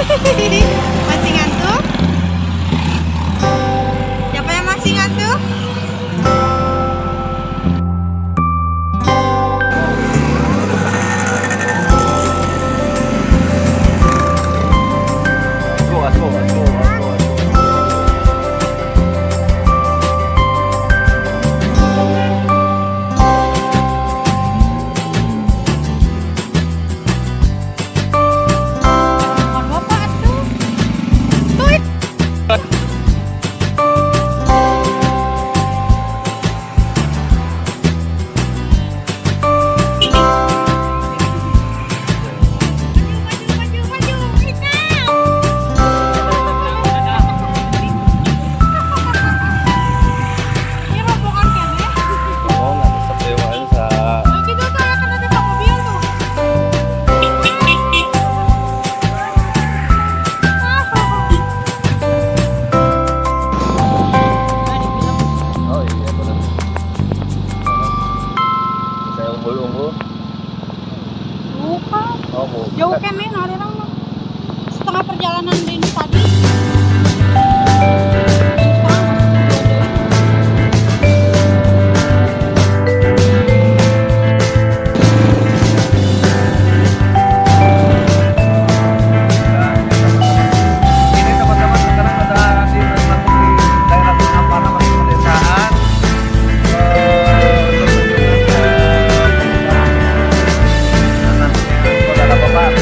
Masih ngantuk? Siapa yang masih ngantuk? Jauh kan nih, ada orang mah setengah perjalanan dari ini tadi. Ini teman-teman sekarang ada di daerah apa namanya pedesaan untuk saudara bapak.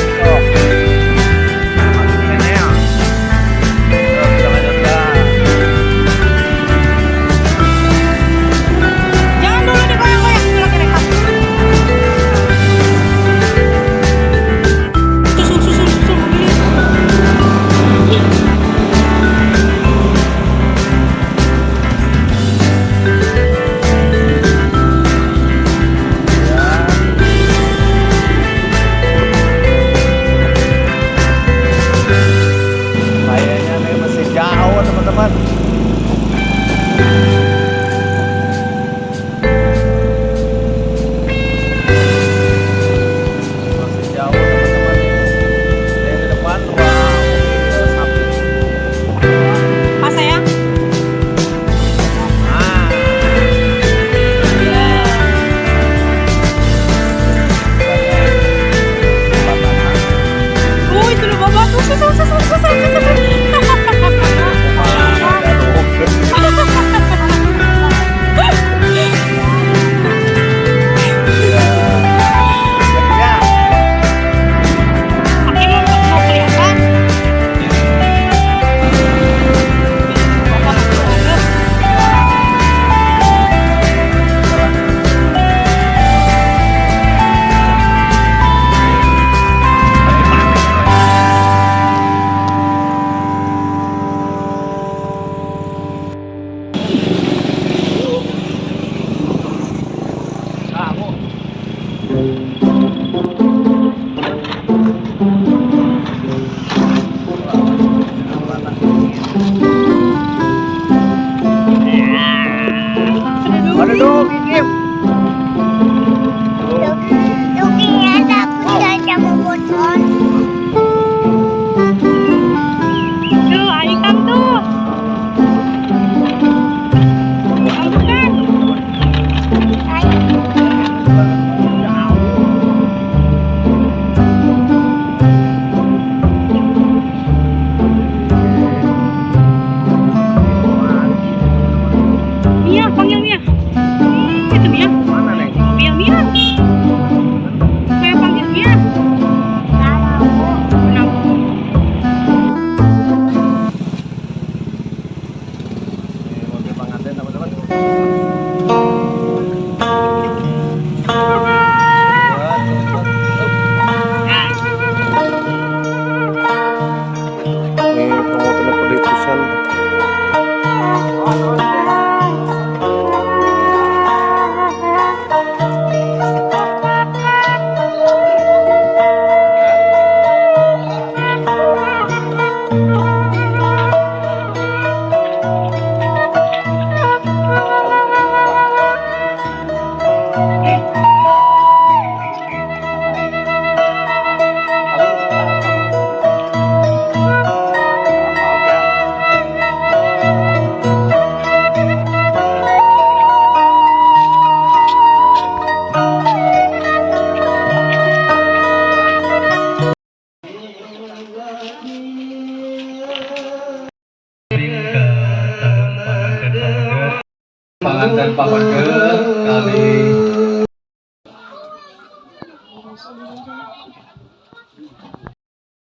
Panganten pamanggeuh kali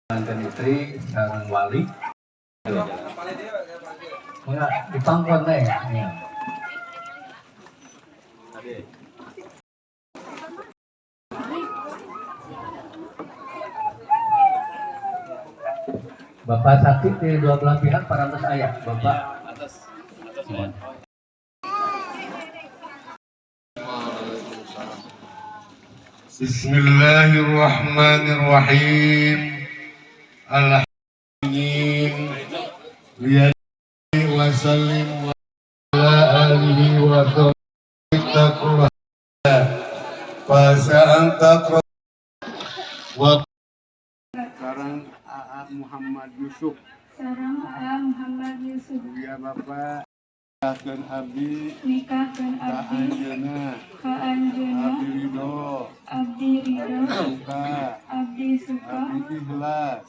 panganten istri sareng wali. Enggak dipangkon teh ya. Bapak sakit di dua belah pihak para atas ayah. Bapak atas semua. Bismillahirrahmanirrahim. Alhamdulillah wa sallim wa ala alihi wa sahbihi wa sekarang AA Muhammad Yusuf. Ya Bapak nikahkeun abdi ka anjeunna abdi ridho abdi suka abdi ikhlas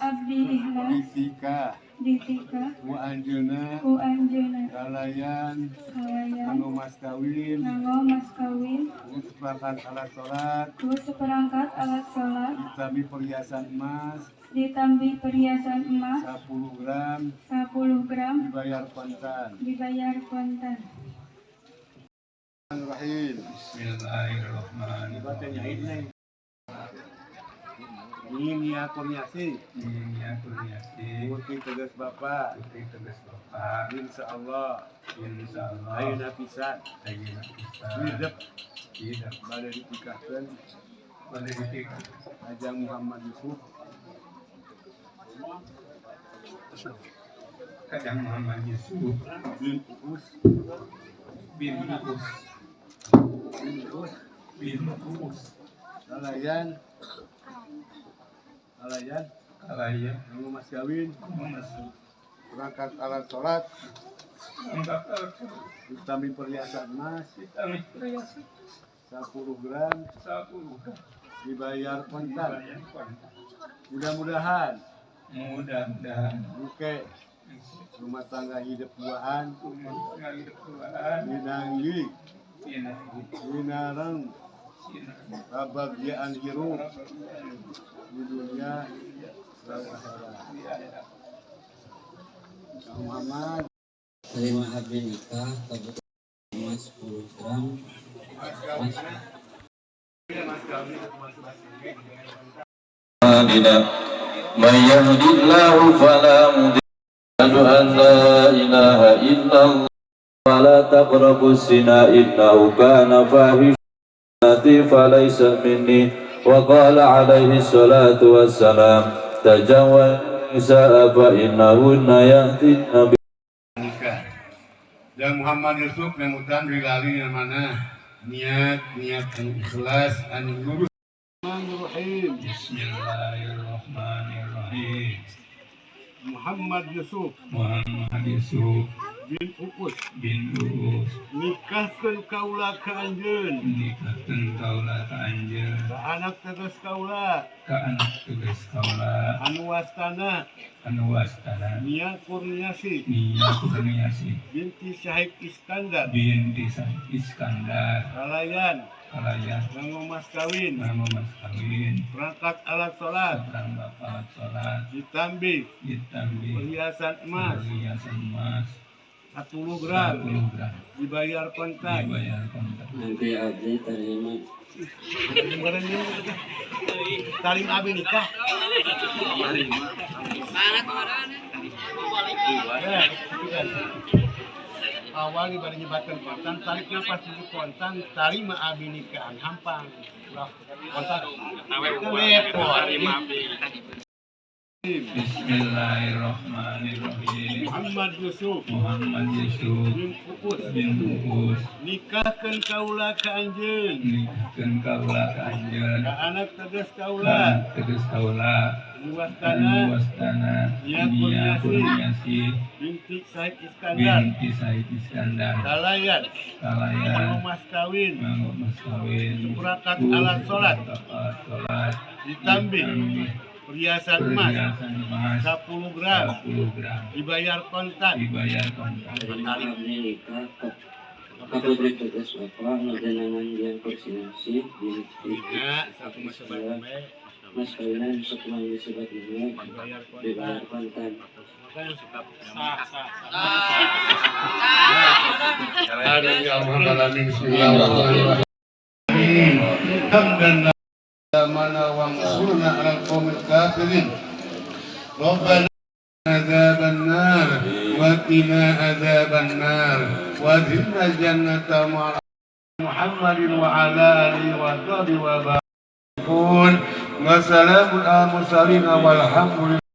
ditika ku anjeunna kalayan anu mas kawin ku seperangkat alat salat ditambi perhiasan emas 10 gram dibayar kontan. Bismillahirrahmanirrahim. Ini Kurniasi. Putri tegas Bapak. Insyaallah. Ayeuna pisan. Hidup. Bade ditikahkeun. Ajang Muhammad Yusuf. Kajang Muhammad Yusuf bin Uus Kalayan anu mas kawin perangkat alat salat ditambi perhiasan emas 10 gram dibayar kontan. Mudah-mudahan oke rumah tangga hidup buahan dinanggi dinarang kebahagiaan hirup di dunia dan akhirat. Muhammad terima abdi nikah kebutuhan emas 10 gram من يهد الله فلا مضل له أن لا إله إلا الله ولا تقربوا الزنا إنه كان فاحشة فليس مني وقال عليه الصلاة والسلام تجاوز النساء فإنهن يأتين dan Muhammad Yusuf mudah dilalui mana niat anu ikhlas anu lurus. Bismillahirrahmanirrahim. Muhammad Yusuf bin Uus nikahkeun kaula ka anjeun ka anak tegas kaula anu wastana Nia Kurniasi binti Syahid Iskandar kalayan nanggo mas kawin perangkat alat salat ditambi perhiasan emas 10 gram dibayar kontan. nanti abdi terima Tarim abi nikah. Awal ibadah nyebatkan kontan, tariknya pas tujuh kontan, tarima abi nikahan hampang. Kontan. Bismillahirrahmanirrahim. Muhammad Yusuf bin Uus nikahkeun kaula ka anjeun ka anak tegas kaula luwastana Nia Kurniasi binti Syahid Iskandar kalayan mas kawin perangkat alat salat ditambi perhiasan emas 10 gram dibayar kontan. Kapolri Tegas Bapak Nurdanangan yang koordinasi Ya, satu masa baik. Mas kawinan setelah disebut ini dibayar kontan. Hamdan mana wangsurna ala qaumil kafirin. Rabbana adzaban nar wa qina adzaban nar wa qina jannata ma'a Muhammadin wa ala alihi wa sahbihi wa barakun. Wassalamun ala mursalin walhamdulillah.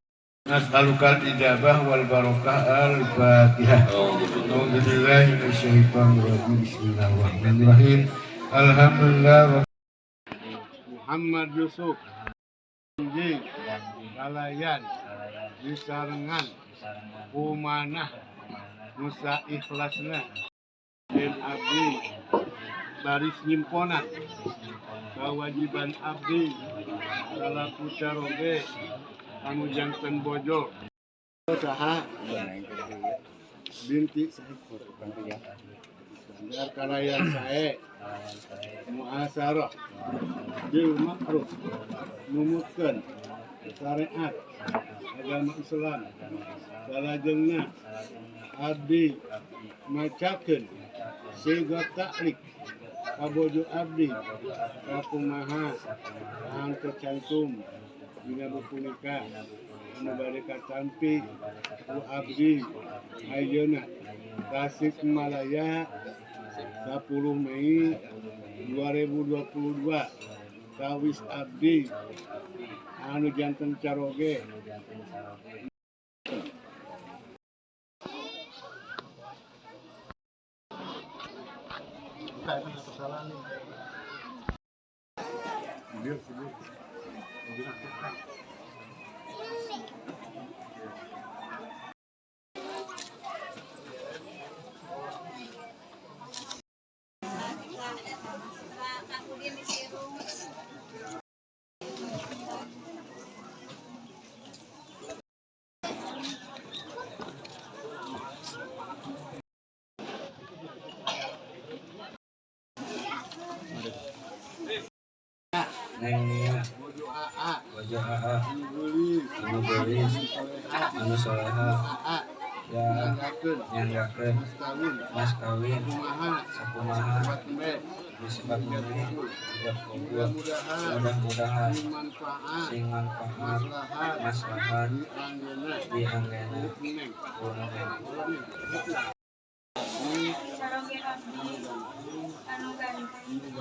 Nas'alukal ijabah wal barakah al-fatihah. A'udzubillahi minasyaitonir rajim. Bismillahirrahmanirrahim. Alhamdulillah. Muhammad Yusuf J. Kalayan Disarengan Umanah Musa Ikhlasna dan Abdi Baris Nyimponan kewajiban Abdi Salaku Caroge Anu Janten Bojo Saha Binti Bandar Kalayan Sae Muasarah bil ma'ruf numutkeun syariat agama Islam salajengna abdi macakeun siga taklik kabojo abdi kakumaha ang kecantum dina buku nikah anu bade katampi ku abdi ayeuna Tasikmalaya 10 Mei 2022 kawis abdi anu janten Caroge Neng Wajah AA Anu Beris Anu Soleha Ya Nyanggakeun Mas Kawin Sakumaha Disebab Mene Tidak Kubur Mudah-mudahan Sing manfaat Maslahat Di anggena Puneng anu ganteng di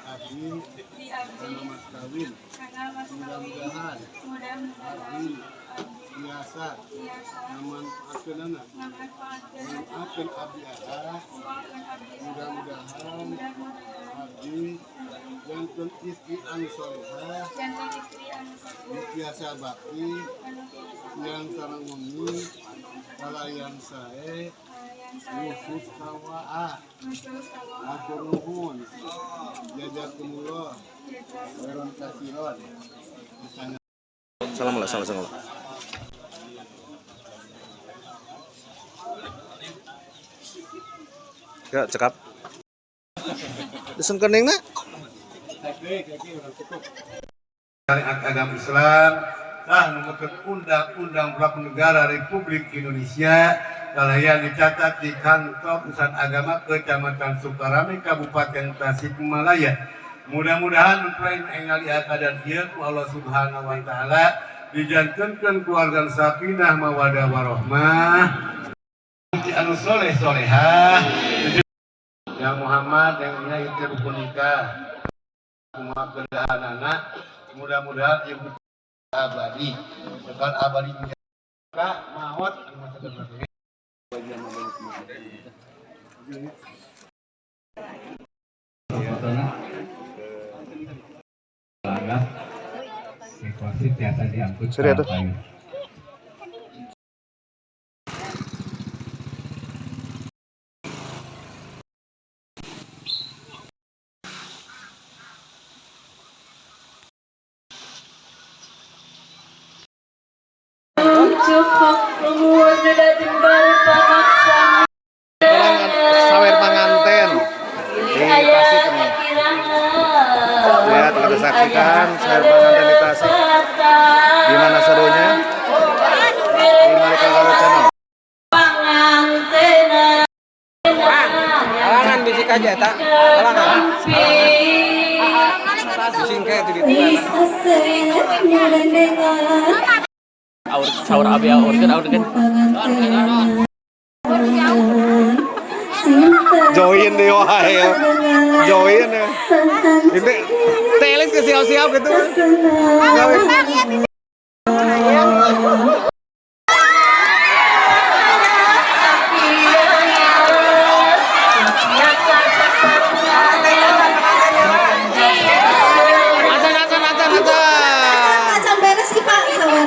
abdi mas kawin kana mas kawin mudah-mudahan mudah-mudahan biasa ngamanfaatkeun akan abdi ada mudah-mudahan abdi janten istri anu solehah biasa bakti yang sareng wengi kalayan sae khusus kawaa atur nuhun jazakumullah khairan katsiran. Salam. Ya, cekap. Disengkening na. Syariat agama Islam numutkeun undang-undang berlaku negara Republik Indonesia kalayan dicatat di kantor pusat agama Kecamatan Sukarame Kabupaten Tasikmalaya. Mudah-mudahan lain engali akadan ieu ku Allah Subhanahu wa taala dijantenkeun keluarga sapinah mawadah warahmah anu soleh solehah ya Muhammad yang itu rukun nikah kumaha keadaan anak mudah-mudahan ibu abadi tekan abadi ka maot anu masakan situasi biasa diangkut Serius tuh. kayu. Sawer pengantin di Tasik ini. Lihat, kita saksikan sawer pengantin di Tasik. Gimana serunya? Di Malika Garut Channel. Halangan bisik aja, tak? Halangan. Bising kayak itu di Sahur abi aur kan. Join deh, wah ya. Join ya. Ini telis ke siap-siap gitu. Join.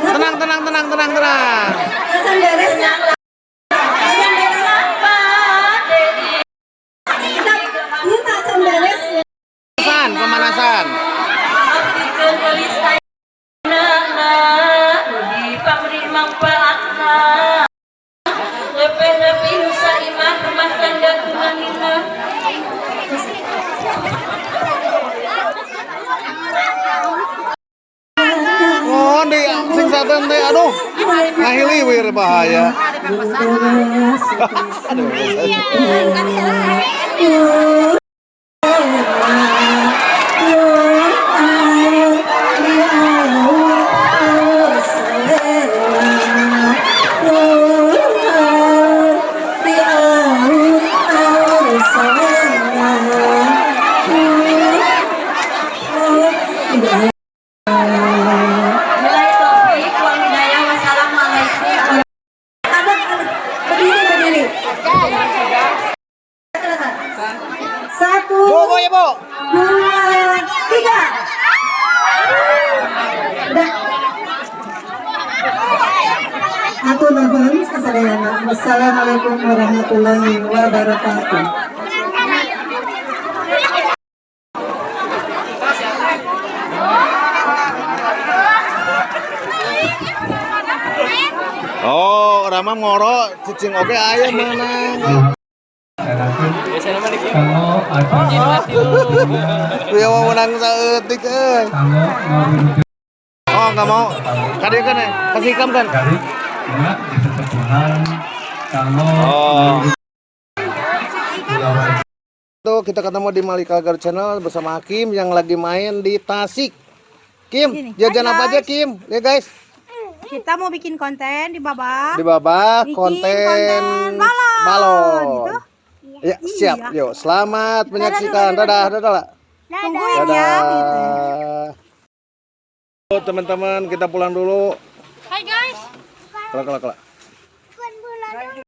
Tenang. Pemanasan. Oh, di sing saten teh aduh. Ngahili wir bahaya. Satu, Bu, ya, Bu. 2, 3. Aku nuhun kasadayana. Wassalamualaikum warahmatullahi wabarakatuh. Oh, Rama ngoro cicing oke aya mana. Kalau ada Dia mau menang saeutik euy. Oh, enggak mau. Kade kan kasih ikam kan. dari ya di pertemuan kalau Oh. Tuh kita ketemu di Malika Garut Channel bersama Kim yang lagi main di Tasik. Kim, Sini. jajan Hai, apa aja guys. Kim? Lihat guys. Kita mau bikin konten di babak. Di babak Bikin konten balon. Gitu? Ya, siap. Iya. Yuk, selamat menyaksikan. Dadah. Tungguin ya. Gitu. Dadah. Oh, teman-teman, kita pulang dulu. Hai guys. Kelak.